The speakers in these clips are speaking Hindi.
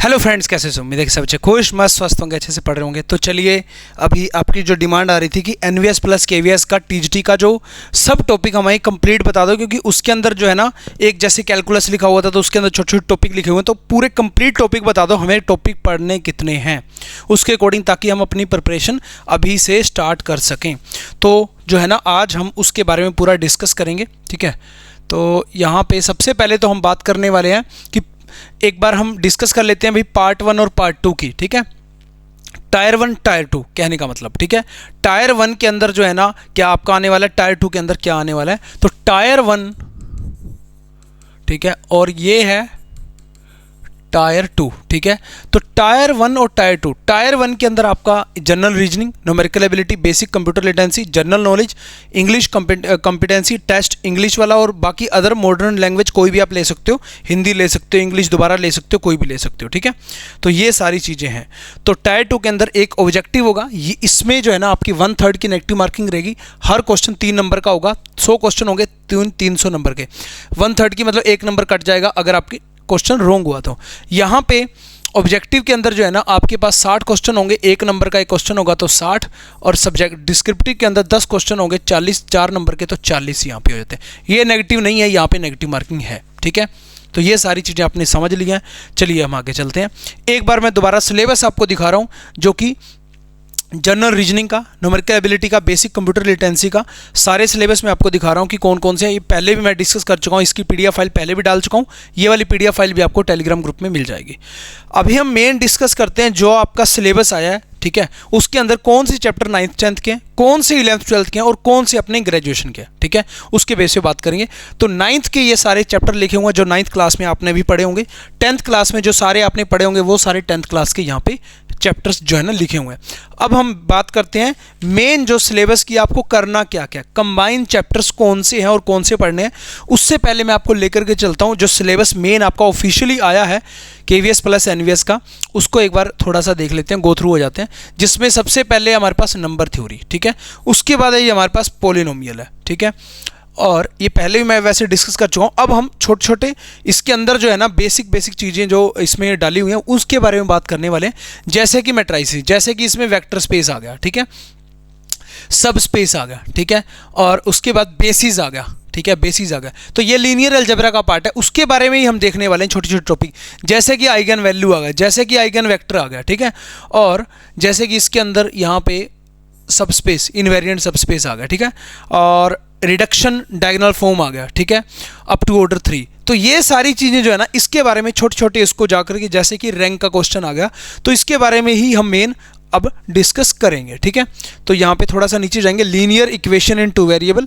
हेलो फ्रेंड्स, कैसे हो? उम्मीद है कि सब अच्छे खुश मस्त स्वस्थ होंगे, अच्छे से पढ़ रहे होंगे। तो चलिए, अभी आपकी जो डिमांड आ रही थी कि एनवीएस प्लस केवीएस का टीजीटी का जो सब टॉपिक हमें कंप्लीट बता दो, क्योंकि उसके अंदर जो है ना एक जैसे कैलकुलस लिखा हुआ था तो उसके अंदर छोटे छोटे टॉपिक लिखे हुए हैं। तो पूरे कंप्लीट टॉपिक बता दो हमें, टॉपिक पढ़ने कितने हैं उसके अकॉर्डिंग, ताकि हम अपनी प्रिपरेशन अभी से स्टार्ट कर सकें। तो जो है ना आज हम उसके बारे में पूरा डिस्कस करेंगे, ठीक है। तो यहाँ पे सबसे पहले तो हम बात करने वाले हैं कि एक बार हम डिस्कस कर लेते हैं भाई पार्ट 1 और पार्ट 2 की, ठीक है। टायर 1 टायर 2 कहने का मतलब, ठीक है। टायर 1 के अंदर जो है ना क्या आपका आने वाला है, टायर 2 के अंदर क्या आने वाला है। तो टायर 1, ठीक है, और ये है टायर 2, ठीक है। तो टायर 1 और टायर 2, टायर 1 के अंदर आपका general reasoning, numerical ability, basic computer literacy, general knowledge, English competency test English वाला, और बाकी अदर मॉडर्न लैंग्वेज कोई भी आप ले सकते हो, हिंदी ले सकते हो, इंग्लिश दोबारा ले सकते हो, कोई भी ले सकते हो, ठीक है। तो ये सारी चीज़ें हैं। तो टायर 2 के अंदर एक ऑब्जेक्टिव होगा, ये इसमें जो है ना आपकी 1/3 की नेगेटिव मार्किंग रहेगी। हर क्वेश्चन 3 नंबर का होगा, 100 क्वेश्चन होंगे 300 नंबर के। 1/3 की मतलब 1 नंबर कट जाएगा अगर आपकी क्वेश्चन रॉन्ग हुआ तो। यहाँ पे ऑब्जेक्टिव के अंदर जो है ना आपके पास 60 क्वेश्चन होंगे, 1 नंबर का एक क्वेश्चन होगा तो 60, और सब्जेक्ट डिस्क्रिप्टिव के अंदर 10 क्वेश्चन होंगे, 40, 4 नंबर के तो 40 यहाँ पे हो जाते हैं। ये नेगेटिव नहीं है, यहाँ पे नेगेटिव मार्किंग है, ठीक है। तो ये सारी चीज़ें आपने समझ ली हैं। चलिए हम आगे चलते हैं। एक बार मैं दोबारा सिलेबस आपको दिखा रहा हूँ, जो कि जनरल रीजनिंग का, न्यूमेरिकल एबिलिटी का, बेसिक कंप्यूटर लिटरेसी का सारे सिलेबस में आपको दिखा रहा हूँ कि कौन कौन से हैं। ये पहले भी मैं डिस्कस कर चुका हूँ, इसकी पीडीएफ फाइल पहले भी डाल चुका हूँ। ये वाली पीडीएफ फाइल भी आपको टेलीग्राम ग्रुप में मिल जाएगी। अभी हम मेन डिस्कस करते हैं जो आपका सिलेबस आया है, ठीक है। उसके अंदर कौन से चैप्टर 9th 10th के हैं, कौन से 11th 12th के हैं, और कौन से अपने ग्रेजुएशन के हैं, ठीक है। उसके बेस पे बात करेंगे। तो 9th के ये सारे चैप्टर लिखे हुए हैं जो 9th क्लास में आपने भी पढ़े होंगे। 10th क्लास में जो सारे आपने पढ़े होंगे वो सारे 10th क्लास के यहाँ पे चैप्टर्स जो है ना लिखे हुए हैं। अब हम बात करते हैं मेन जो सिलेबस की आपको करना क्या क्या, कंबाइन चैप्टर्स कौन से हैं और कौन से पढ़ने हैं। उससे पहले मैं आपको लेकर के चलता हूं जो सिलेबस मेन आपका ऑफिशियली आया है केवीएस प्लस एनवीएस का, उसको एक बार थोड़ा सा देख लेते हैं, गो थ्रू हो जाते हैं। जिसमें सबसे पहले हमारे पास नंबर थ्योरी, ठीक है। उसके बाद ये हमारे पास पॉलिनोमियल है, ठीक है। और ये पहले भी मैं वैसे डिस्कस कर चुका हूँ। अब हम छोटे छोटे इसके अंदर जो है ना बेसिक चीज़ें जो इसमें डाली हुई हैं उसके बारे में बात करने वाले हैं। जैसे कि मैट्रिसेस, जैसे कि इसमें वेक्टर स्पेस आ गया, ठीक है, सब स्पेस आ गया, ठीक है, और उसके बाद बेसिस आ गया, ठीक है, बेसिस आ गया। तो ये लीनियर अलजेब्रा का पार्ट है, उसके बारे में ही हम देखने वाले हैं छोटे छोटे टॉपिक। जैसे कि आइगन वैल्यू आ गया, जैसे कि आइगन वेक्टर आ गया, ठीक है, और जैसे कि इसके अंदर यहाँ पे सब स्पेस, इनवेरिएंट सब स्पेस आ गया, ठीक है, और रिडक्शन डायगोनल फॉर्म आ गया, ठीक है, अप टू ऑर्डर 3। तो ये सारी चीज़ें जो है ना इसके बारे में छोटे छोटे इसको जाकर के, जैसे कि रैंक का क्वेश्चन आ गया तो इसके बारे में ही हम मेन अब डिस्कस करेंगे, ठीक है। तो यहाँ पे थोड़ा सा नीचे जाएंगे, linear equation in 2 variable,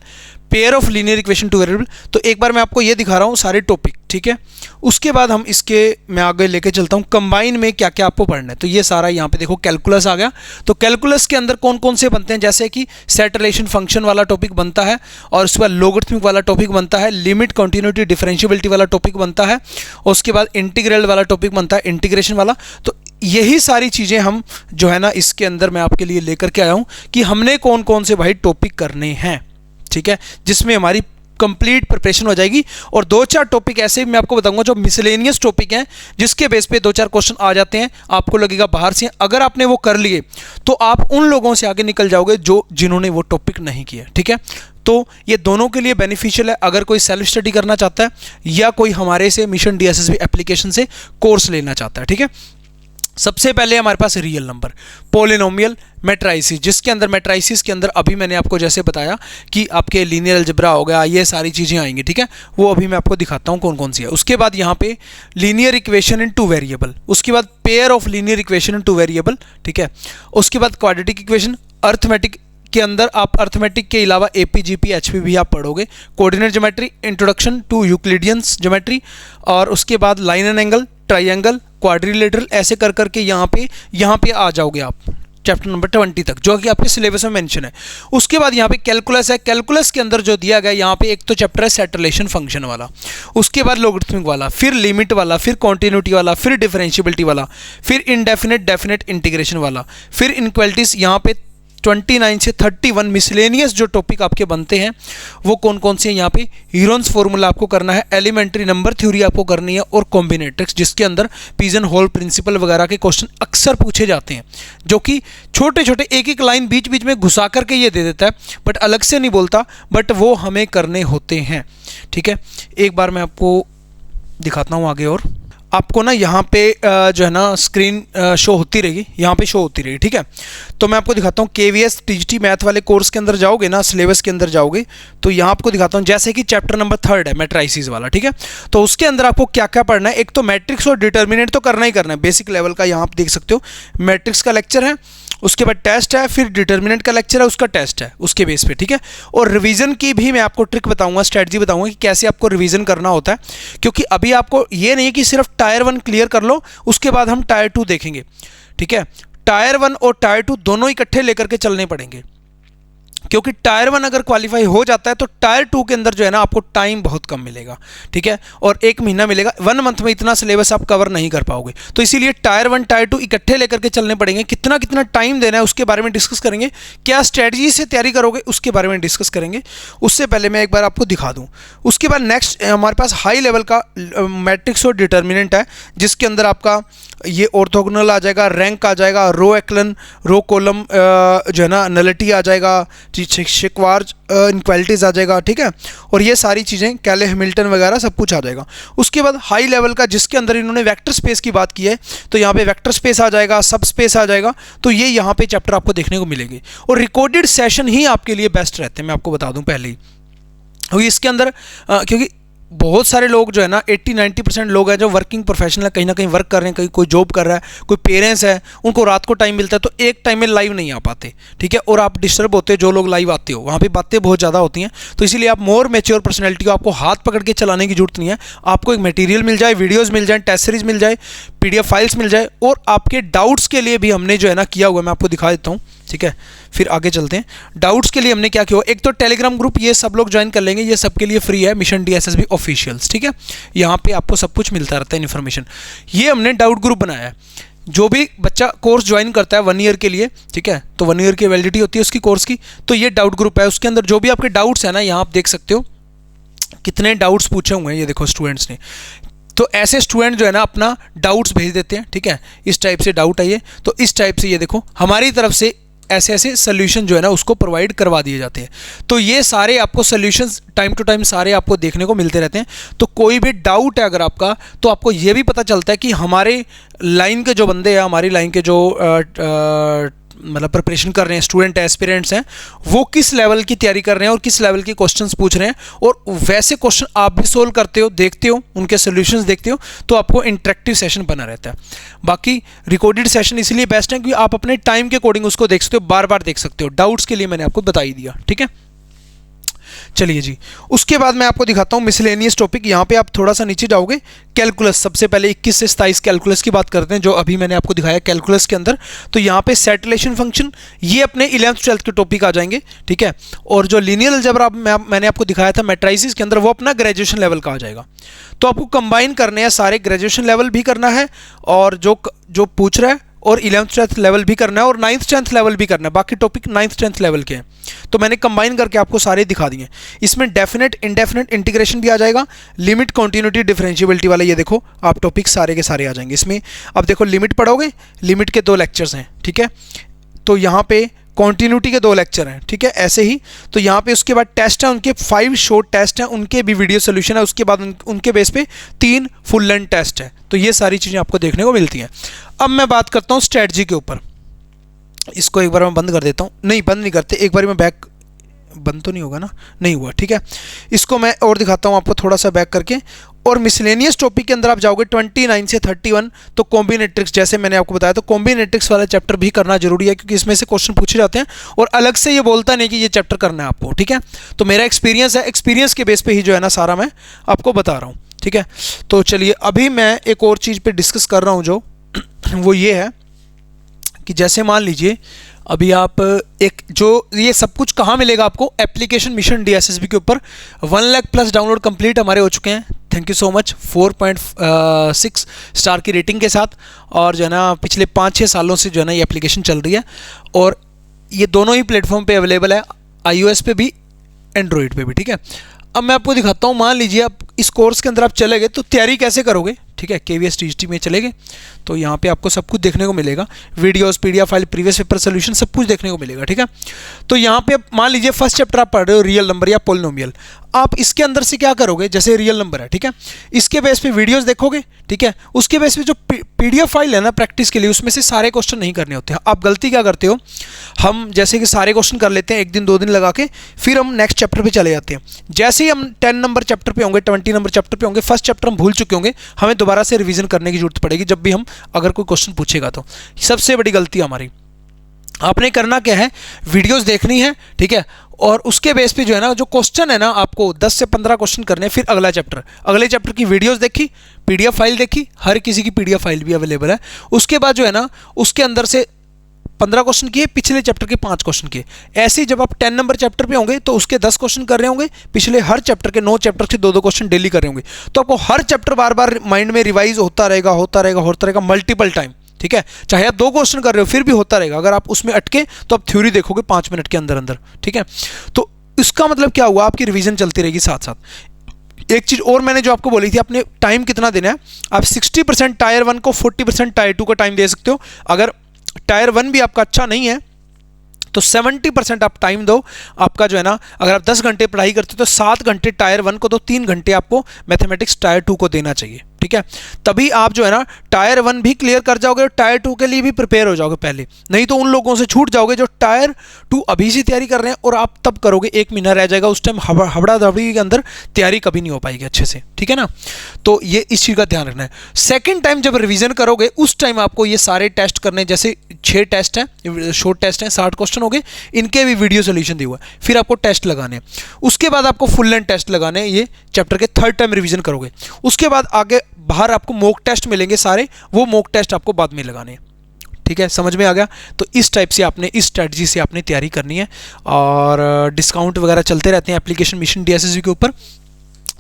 pair of linear equation 2 variable. तो एक बार मैं आपको ये दिखा रहा हूँ सारे टॉपिक, ठीक है। उसके बाद हम इसके मैं आगे लेके चलता हूँ कंबाइन में क्या क्या आपको पढ़ना है। तो ये सारा यहाँ पे देखो कैलकुलस आ गया। तो कैलकुलस के अंदर कौन कौन से बनते हैं, जैसे कि सेट रिलेशन फंक्शन वाला टॉपिक बनता है, और उसके बाद लोगरिथमिक वाला टॉपिक बनता है, लिमिट कंटिन्यूटी डिफरेंशिएबिलिटी वाला टॉपिक बनता है, और उसके बाद इंटीग्रल वाला टॉपिक बनता है, इंटीग्रेशन वाला। तो यही सारी चीज़ें हम जो है ना इसके अंदर मैं आपके लिए लेकर के आया हूँ कि हमने कौन कौन से भाई टॉपिक करने हैं, ठीक है, जिसमें हमारी कंप्लीट प्रिपरेशन हो जाएगी। और 2-4 टॉपिक ऐसे मैं आपको बताऊंगा जो मिसलेनियस टॉपिक हैं, जिसके बेस पे 2-4 क्वेश्चन आ जाते हैं, आपको लगेगा बाहर से। अगर आपने वो कर लिए तो आप उन लोगों से आगे निकल जाओगे जो जिन्होंने वो टॉपिक नहीं किया, ठीक है। तो ये दोनों के लिए बेनिफिशियल है, अगर कोई सेल्फ स्टडी करना चाहता है या कोई हमारे से मिशन डीएसएसबी एप्लीकेशन से कोर्स लेना चाहता है, ठीक है। सबसे पहले हमारे पास रियल नंबर, पॉलिनोमियल, मैट्रिसेस, जिसके अंदर मैट्रिसेस के अंदर अभी मैंने आपको जैसे बताया कि आपके लीनियर अलजेब्रा हो गया, ये सारी चीज़ें आएंगी, ठीक है। वो अभी मैं आपको दिखाता हूँ कौन कौन सी है। उसके बाद यहाँ पे लीनियर इक्वेशन इन 2 वेरिएबल, उसके बाद pair of linear equation in 2 variable, ठीक है। उसके बाद क्वाड्रेटिक इक्वेशन, अर्थमेटिक के अंदर आप अर्थमेटिक के अलावा एपीजीपी एचपी भी आप पढ़ोगे, coordinate geometry, introduction to Euclideans geometry, और उसके बाद line and angle, triangle, quadrilateral, ऐसे कर करके यहाँ पे आ जाओगे आप चैप्टर नंबर 20 तक, जो कि आपके सिलेबस में मेंशन है। उसके बाद यहाँ पे कैलकुलस है। कैलकुलस के अंदर जो दिया गया यहाँ पे एक तो चैप्टर है सेट रिलेशन फंक्शन वाला, उसके बाद लोगरिथमिक वाला, फिर लिमिट वाला, फिर कॉन्टिन्यूटी वाला, फिर डिफरेंशिएबिलिटी वाला, फिर इनडेफिनेट डेफिनेट इंटीग्रेशन वाला, फिर इनइक्वालिटीज यहाँ पे 29 से 31 मिसलेनियस जो टॉपिक आपके बनते हैं वो कौन कौन से हैं। यहाँ पे हीरोन्स फॉर्मूला आपको करना है, एलिमेंट्री नंबर थ्योरी आपको करनी है, और कॉम्बिनेट्रिक्स जिसके अंदर पिजन होल प्रिंसिपल वगैरह के क्वेश्चन अक्सर पूछे जाते हैं, जो कि छोटे छोटे एक एक लाइन बीच बीच में घुसा करके ये दे देता है, बट अलग से नहीं बोलता, बट वो हमें करने होते हैं। ठीक है, एक बार मैं आपको दिखाता हूँ आगे, और आपको ना यहाँ पे जो है ना स्क्रीन शो होती रहेगी, यहाँ पे शो होती रहेगी। ठीक है, तो मैं आपको दिखाता हूँ KVS TGT मैथ वाले कोर्स के अंदर जाओगे ना, सिलेबस के अंदर जाओगे तो यहाँ आपको दिखाता हूँ, जैसे कि चैप्टर नंबर 3 है मैट्राइसिस वाला। ठीक है, तो उसके अंदर आपको क्या क्या पढ़ना है। एक तो मैट्रिक्स और डिटर्मिनेंट तो करना ही करना है, बेसिक लेवल का। यहाँ आप देख सकते हो मैट्रिक्स का लेक्चर है, उसके बाद टेस्ट है, फिर डिटर्मिनेंट का लेक्चर है, उसका टेस्ट है उसके बेस पे। ठीक है, और रिवीजन की भी मैं आपको ट्रिक बताऊंगा, स्ट्रेटजी बताऊंगा कि कैसे आपको रिवीजन करना होता है, क्योंकि अभी आपको ये नहीं है कि सिर्फ टायर 1 क्लियर कर लो उसके बाद हम टायर 2 देखेंगे। ठीक है, टायर 1 और टायर 2 दोनों इकट्ठे लेकर के चलने पड़ेंगे, क्योंकि टायर 1 अगर क्वालिफाई हो जाता है तो टायर 2 के अंदर जो है ना आपको टाइम बहुत कम मिलेगा। ठीक है, और 1 महीना मिलेगा, 1 मंथ में इतना सिलेबस आप कवर नहीं कर पाओगे। तो इसीलिए टायर 1 टायर 2 इकट्ठे लेकर के चलने पड़ेंगे। कितना कितना टाइम देना है उसके बारे में डिस्कस करेंगे, क्या स्ट्रेटजी से तैयारी करोगे उसके बारे में डिस्कस करेंगे। उससे पहले मैं एक बार आपको दिखा दूँ, उसके बाद नेक्स्ट हमारे पास हाई लेवल का मैट्रिक्स और डिटर्मिनेंट है, जिसके अंदर आपका ये ऑर्थोगोनल आ जाएगा, रैंक आ जाएगा, रो एक्लन, रो कॉलम जो है ना नलिटी आ जाएगा, शिकवार्ज इनक्वालिटीज आ जाएगा। ठीक है, और ये सारी चीज़ें कैले हैमिल्टन वगैरह सब कुछ आ जाएगा। उसके बाद हाई लेवल का जिसके अंदर इन्होंने वेक्टर स्पेस की बात की है, तो यहाँ पे वेक्टर स्पेस आ जाएगा, सब स्पेस आ जाएगा, तो ये यहाँ पे चैप्टर आपको देखने को मिलेंगे। और रिकॉर्डेड सेशन ही आपके लिए बेस्ट रहते हैं, मैं आपको बता दूँ पहले ही। इसके अंदर क्योंकि बहुत सारे लोग जो है ना 80-90% लोग हैं जो वर्किंग प्रोफेशनल है, कहीं ना कहीं वर्क कर रहे हैं, कहीं कोई जॉब कर रहा है, कोई पेरेंट्स है, उनको रात को टाइम मिलता है तो एक टाइम में लाइव नहीं आ पाते। ठीक है, और आप डिस्टर्ब होते हैं, जो लोग लाइव आते हो वहाँ पे बातें बहुत ज़्यादा होती हैं, तो इसीलिए आप मोर मैच्योर पर्सनैलिटी को आपको हाथ पकड़ के चलाने की जरूरत नहीं है। आपको एक मटेरियल मिल जाए, वीडियोज़ मिल जाए, टेस्ट सीरीज मिल जाए, PDF फाइल्स मिल जाए, और आपके डाउट्स के लिए भी हमने जो है ना किया हुआ, मैं आपको दिखा देता हूँ। ठीक है, फिर आगे चलते हैं। डाउट्स के लिए हमने क्या किया, एक तो टेलीग्राम ग्रुप, ये सब लोग ज्वाइन कर लेंगे, ये सबके लिए फ्री है, मिशन DSSB ऑफिशियल्स। ठीक है, यहाँ पे आपको सब कुछ मिलता रहता है इन्फॉर्मेशन। ये हमने डाउट ग्रुप बनाया है, जो भी बच्चा कोर्स ज्वाइन करता है 1 ईयर के लिए, ठीक है, तो 1 ईयर की वैलिडिटी होती है उसकी कोर्स की, तो ये डाउट ग्रुप है। उसके अंदर जो भी आपके डाउट्स है ना, यहाँ आप देख सकते हो कितने डाउट्स पूछे हुए हैं, ये देखो स्टूडेंट्स ने। तो ऐसे स्टूडेंट जो है ना अपना डाउट्स भेज देते हैं। ठीक है, इस टाइप से डाउट आइए, तो इस टाइप से ये देखो हमारी तरफ से ऐसे ऐसे सोल्यूशन जो है ना उसको प्रोवाइड करवा दिए जाते हैं। तो ये सारे आपको सोल्यूशंस टाइम टू टाइम सारे आपको देखने को मिलते रहते हैं। तो कोई भी डाउट है अगर आपका, तो आपको ये भी पता चलता है कि हमारे लाइन के जो बंदे हैं, हमारी लाइन के जो मतलब प्रिपरेशन कर रहे हैं, स्टूडेंट एस्पिरेंट्स हैं, वो किस लेवल की तैयारी कर रहे हैं और किस लेवल के क्वेश्चंस पूछ रहे हैं, और वैसे क्वेश्चन आप भी सोल्व करते हो, देखते हो, उनके सॉल्यूशंस देखते हो, तो आपको इंटरेक्टिव सेशन बना रहता है। बाकी रिकॉर्डेड सेशन इसलिए बेस्ट है क्योंकि आप अपने टाइम के अकॉर्डिंग उसको देख सकते हो, बार बार देख सकते हो। डाउट्स के लिए मैंने आपको बता ही दिया। ठीक है, चलिए जी, उसके बाद मैं आपको दिखाता हूँ मिसलेनियस टॉपिक। यहाँ पे आप थोड़ा सा नीचे जाओगे, कैलकुलस, सबसे पहले 21 से 27 कैलकुलस की बात करते हैं, जो अभी मैंने आपको दिखाया कैलकुलस के अंदर। तो यहाँ पे सेटलेशन फंक्शन, ये अपने 11th 12th के टॉपिक आ जाएंगे। ठीक है, और जो लीनियर अलजेब्रा मैंने आपको दिखाया था मैट्राइसिस के अंदर, वो अपना ग्रेजुएशन लेवल का आ जाएगा। तो आपको कंबाइन करने हैं सारे, ग्रेजुएशन लेवल भी करना है, और जो पूछ रहा है, और 11th 12th लेवल भी करना है, और 9th 10th लेवल भी करना है। बाकी टॉपिक 9th 10th लेवल के हैं, तो मैंने कंबाइन करके आपको सारे दिखा दिए। इसमें डेफिनेट इंडेफिनेट इंटीग्रेशन भी आ जाएगा, लिमिट कॉन्टिन्यूटी डिफरेंशिएबिलिटी वाले, ये देखो आप टॉपिक सारे के सारे आ जाएंगे इसमें। अब देखो लिमिट पढ़ोगे, लिमिट के 2 लेक्चर्स हैं। ठीक है, तो यहाँ पे कॉन्टिन्यूटी के 2 लेक्चर हैं। ठीक है, ऐसे ही तो यहाँ पे उसके बाद टेस्ट है, उनके 5 शॉर्ट टेस्ट हैं, उनके भी वीडियो सोल्यूशन है। उसके बाद उनके बेस पे 3 फुल लेंथ टेस्ट है। तो ये सारी चीज़ें आपको देखने को मिलती हैं। अब मैं बात करता हूँ स्ट्रेटजी के ऊपर। इसको एक बार मैं बंद कर देता हूँ, नहीं बंद नहीं करते, एक बार मैं बैक, बंद तो नहीं होगा ना, नहीं हुआ। ठीक है, इसको मैं और दिखाता हूँ आपको थोड़ा सा बैक करके। और मिसलेनियस टॉपिक के अंदर आप जाओगे 29 से 31, तो कॉम्बिनेट्रिक्स, जैसे मैंने आपको बताया, तो कॉम्बिनेट्रिक्स वाला चैप्टर भी करना जरूरी है, क्योंकि इसमें से क्वेश्चन पूछे जाते हैं, और अलग से ये बोलता नहीं कि ये चैप्टर करना है आपको। ठीक है, तो मेरा एक्सपीरियंस है, एक्सपीरियंस के बेस पे ही जो है ना सारा मैं आपको बता रहा हूँ। ठीक है, तो चलिए अभी मैं एक और चीज़ पे डिस्कस कर रहा हूँ, जो वो ये है कि जैसे मान लीजिए अभी आप एक, जो ये सब कुछ कहाँ मिलेगा आपको, एप्लीकेशन मिशन DSSB के ऊपर 1 लाख प्लस डाउनलोड कंप्लीट हमारे हो चुके हैं। Thank you so much, 4.6 star की रेटिंग के साथ, और जो है ना पिछले 5-6 सालों से जो है ना ये एप्लीकेशन चल रही है। और ये दोनों ही प्लेटफॉर्म पे अवेलेबल है, iOS पे भी, एंड्रॉयड पे भी, ठीक है। अब मैं आपको दिखाता हूँ, मान लीजिए आप इस कोर्स के अंदर आप चले गए तो तैयारी कैसे करोगे, ठीक है। KVS TGT में चले गए तो यहाँ पे आपको सब कुछ देखने को मिलेगा, videos, PDF file, previous paper solution, सब कुछ देखने को मिलेगा, ठीक है। तो यहाँ पे मान लीजिए फर्स्ट चैप्टर आप पढ़ रहे हो रियल नंबर या पोलिनोमियल, आप इसके अंदर से क्या करोगे, जैसे रियल नंबर है, ठीक है, इसके बेस पे वीडियोस देखोगे, ठीक है। उसके बेस पे जो PDF फाइल है ना प्रैक्टिस के लिए, उसमें से सारे क्वेश्चन नहीं करने होते हैं। आप गलती क्या करते हो, हम जैसे कि सारे क्वेश्चन कर लेते हैं 1 दिन 2 दिन लगा के, फिर हम नेक्स्ट चैप्टर पे चले जाते हैं। जैसे ही हम 10 नंबर चैप्टर पे होंगे, 20 नंबर चैप्टर पे होंगे, फर्स्ट चैप्टर हम भूल चुके होंगे, हमें दोबारा से रिवीजन करने की जरूरत पड़ेगी जब भी हम अगर कोई क्वेश्चन पूछेगा तो। सबसे बड़ी गलती हमारी। आपने करना क्या है, वीडियोस देखनी है, ठीक है, और उसके बेस पे जो है ना, जो क्वेश्चन है ना, आपको 10 से 15 क्वेश्चन करने हैं, फिर अगला चैप्टर, अगले चैप्टर की वीडियोस देखी, PDF फाइल देखी, हर किसी की PDF फाइल भी अवेलेबल है। उसके बाद जो है ना, उसके अंदर से 15 क्वेश्चन किए, पिछले चैप्टर के 5 क्वेश्चन किए। ऐसे ही जब आप 10 नंबर चैप्टर पे होंगे तो उसके 10 क्वेश्चन कर रहे होंगे, पिछले हर चैप्टर के 9 चैप्टर के 2-2 क्वेश्चन डेली कर रहे होंगे। तो आपको हर चैप्टर बार बार माइंड में रिवाइज होता रहेगा मल्टीपल टाइम, ठीक है। चाहे आप 2 क्वेश्चन कर रहे हो फिर भी होता रहेगा। अगर आप उसमें अटके तो आप थ्योरी देखोगे 5 मिनट के अंदर अंदर, ठीक है। तो इसका मतलब क्या हुआ, आपकी रिवीजन चलती रहेगी साथ साथ। एक चीज और मैंने जो आपको बोली थी, आपने टाइम कितना देना है, आप 60% टायर 1 को, 40% टायर 2 का टाइम दे सकते हो। अगर टायर 1 भी आपका अच्छा नहीं है तो 70% आप टाइम दो। आपका जो है ना, अगर आप 10 घंटे पढ़ाई करते हो तो 7 घंटे टायर 1 को दो, 3 घंटे आपको मैथमेटिक्स टायर 2 को देना चाहिए, ठीक है। तभी आप जो है ना टायर 1 भी क्लियर कर जाओगे और टायर 2 के लिए भी प्रिपेयर हो जाओगे पहले। नहीं तो उन लोगों से छूट जाओगे जो टायर 2 अभी से तैयारी कर रहे हैं और आप तब करोगे, 1 महीना रह जाएगा, उस टाइम हबड़ा दबड़ी के अंदर तैयारी कभी नहीं हो पाएगी अच्छे से, ठीक है ना। तो ये इस चीज़ का ध्यान रखना है। सेकेंड टाइम जब रिविजन करोगे उस टाइम आपको ये सारे टेस्ट करने, जैसे 6 टेस्ट हैं, शॉर्ट टेस्ट हैं, 60 क्वेश्चन हो गए, इनके भी वीडियो सोल्यूशन दिया हुआ है। फिर आपको टेस्ट लगाने हैं, उसके बाद आपको फुल लेंथ टेस्ट लगाने हैं। ये चैप्टर के 3rd टाइम रिवीजन करोगे, उसके बाद आगे बाहर आपको मॉक टेस्ट मिलेंगे सारे, वो मॉक टेस्ट आपको बाद में लगाने हैं, ठीक है। समझ में आ गया। तो इस टाइप से आपने, इस स्ट्रेटजी से आपने तैयारी करनी है। और डिस्काउंट वगैरह चलते रहते हैं एप्लीकेशन मिशन DSSB के ऊपर,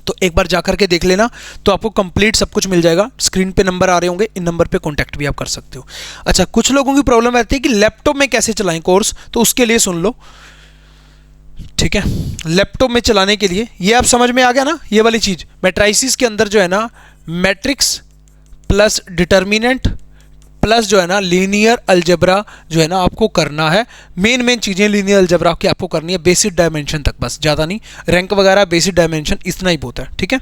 तो एक बार जाकर के देख लेना, तो आपको कंप्लीट सब कुछ मिल जाएगा। स्क्रीन पे नंबर आ रहे होंगे, इन नंबर पे कांटेक्ट भी आप कर सकते हो। अच्छा, कुछ लोगों की प्रॉब्लम रहती है कि लैपटॉप में कैसे चलाएं कोर्स, तो उसके लिए सुन लो, ठीक है। लैपटॉप में चलाने के लिए ये आप समझ में आ गया ना, ये वाली चीज़ मैट्राइसिस के अंदर जो है ना, मैट्रिक्स प्लस डिटर्मिनेंट प्लस जो है ना लीनियर अलजेब्रा जो है ना आपको करना है। मेन चीज़ें लीनियर अलजेब्रा की आपको करनी है, बेसिक डायमेंशन तक, बस ज़्यादा नहीं, रैंक वगैरह बेसिक डायमेंशन इतना ही बहुत है, ठीक है।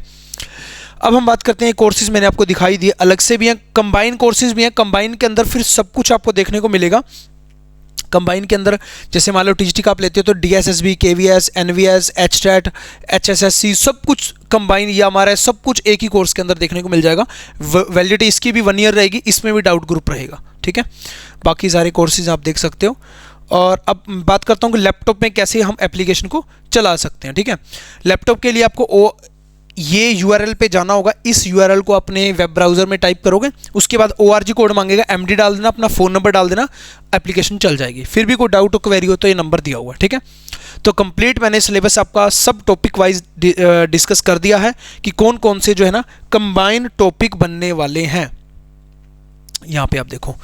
अब हम बात करते हैं कोर्सेज, मैंने आपको दिखाई दिए, अलग से भी हैं, कंबाइन कोर्सेज भी हैं। कंबाइन के अंदर फिर सब कुछ आपको देखने को मिलेगा। कंबाइन के अंदर जैसे मान लो TGT का आप लेते हो तो DSSB, KVS, NVS, HTET, HSSC, सब कुछ कंबाइन या हमारा सब कुछ एक ही कोर्स के अंदर देखने को मिल जाएगा। वैलिडिटी इसकी भी 1 ईयर रहेगी, इसमें भी डाउट ग्रुप रहेगा, ठीक है। बाकी सारे कोर्सेज आप देख सकते हो। और अब बात करता हूँ कि लैपटॉप में कैसे हम एप्लीकेशन को चला सकते हैं, ठीक है। लैपटॉप के लिए आपको ये URL पे जाना होगा, इस URL को अपने वेब ब्राउज़र में टाइप करोगे, उसके बाद ORG कोड मांगेगा, MD डाल देना, अपना फ़ोन नंबर डाल देना, एप्लीकेशन चल जाएगी। फिर भी कोई डाउट हो, क्वेरी हो तो ये नंबर दिया हुआ है, ठीक है। तो कंप्लीट मैंने सिलेबस आपका सब टॉपिक वाइज डिस्कस कर दिया है कि कौन कौन से जो है ना कंबाइन टॉपिक बनने वाले हैं। यहाँ पे आप देखो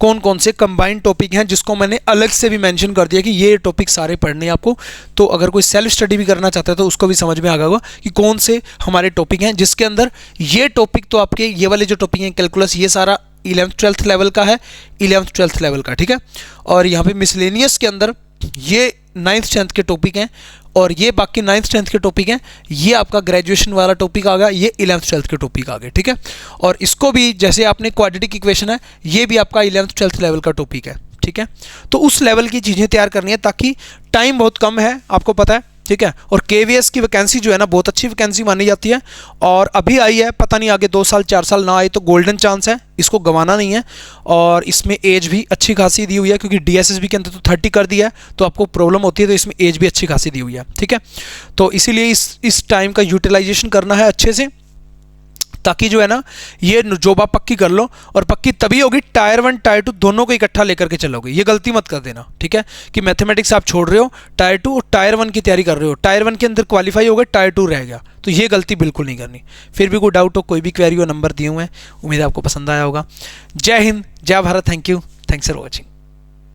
कौन कौन से कंबाइंड टॉपिक हैं, जिसको मैंने अलग से भी मेंशन कर दिया कि ये टॉपिक सारे पढ़ने हैं आपको। तो अगर कोई सेल्फ स्टडी भी करना चाहता है तो उसको भी समझ में आ गया होगा कि कौन से हमारे टॉपिक हैं, जिसके अंदर ये टॉपिक तो आपके ये वाले जो टॉपिक हैं कैलकुलस, ये सारा 11th-12th लेवल का है, 11th-12th लेवल का, ठीक है। और यहाँ पे मिसलेनियस के अंदर ये 9th-10th के टॉपिक हैं, और ये बाकी 9th-10th के टॉपिक हैं। ये आपका ग्रेजुएशन वाला टॉपिक आ गया, ये 11th-12th के टॉपिक आ गए, ठीक है। और इसको भी जैसे आपने क्वाड्रेटिक इक्वेशन है, ये भी आपका 11th-12th लेवल का टॉपिक है, ठीक है। तो उस लेवल की चीज़ें तैयार करनी है, ताकि टाइम बहुत कम है, आपको पता है, ठीक है। और KVS की वैकेंसी जो है ना बहुत अच्छी वैकेंसी मानी जाती है, और अभी आई है, पता नहीं आगे 2 साल 4 साल ना आए तो गोल्डन चांस है, इसको गंवाना नहीं है। और इसमें एज भी अच्छी खासी दी हुई है, क्योंकि DSSB के अंदर तो 30 कर दिया है, तो आपको प्रॉब्लम होती है, तो इसमें एज भी अच्छी खासी दी हुई है, ठीक है। तो इसीलिए इस टाइम का यूटिलाइजेशन करना है अच्छे से, ताकि जो है ना ये जॉब आप पक्की कर लो। और पक्की तभी होगी टायर 1 टायर 2 दोनों को इकट्ठा लेकर के चलोगे, ये गलती मत कर देना, ठीक है। कि मैथमेटिक्स आप छोड़ रहे हो, टायर 2 और टायर 1 की तैयारी कर रहे हो, टायर 1 के अंदर क्वालिफाई हो गए, टायर 2 रह गया, तो ये गलती बिल्कुल नहीं करनी। फिर भी कोई डाउट हो, कोई भी क्वेरी हो, नंबर दिए हुए हैं, उम्मीद है आपको पसंद आया होगा। जय हिंद, जय Bharat, thank you, thanks for watching.